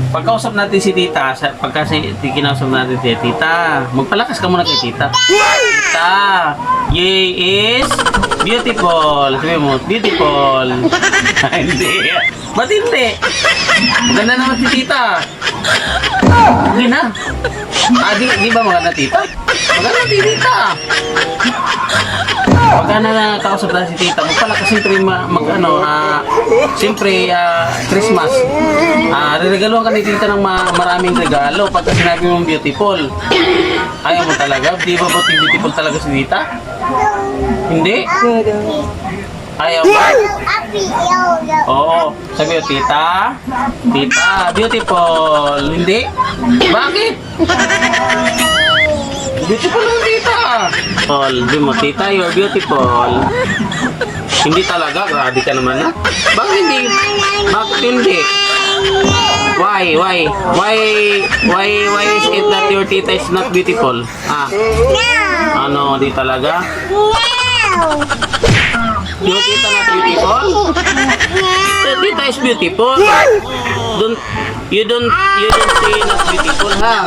Pagkausap natin si tita, pagka kinausap natin si tita, magpalakas ka muna kay tita. Tita, yay is beautiful. Sabi mo, beautiful. Hindi. Ba't hindi? Maganda naman si tita. Hindi na. Di ba maganda tita? Maganda si tita. Pagka nakakausap na si tita, magpalakas siyempre siyempre Christmas. Reregaluhan ka ni tita ng maraming regalo pagka sinabi mong beautiful. Ayaw mo talaga? Di ba beautiful talaga si tita? Hindi? Ayaw ba? Oo. Sabi mo, tita, beautiful. Hindi? Bakit? Beautiful ang tita. Sabi mo, tita, you're beautiful. Hindi talaga, grabe ka naman na. Bakit hindi? Bakit hindi? Why is it that your tita is not beautiful? Ano, di talaga? Your tita not beautiful? Your tita is beautiful. You don't say not beautiful, ha?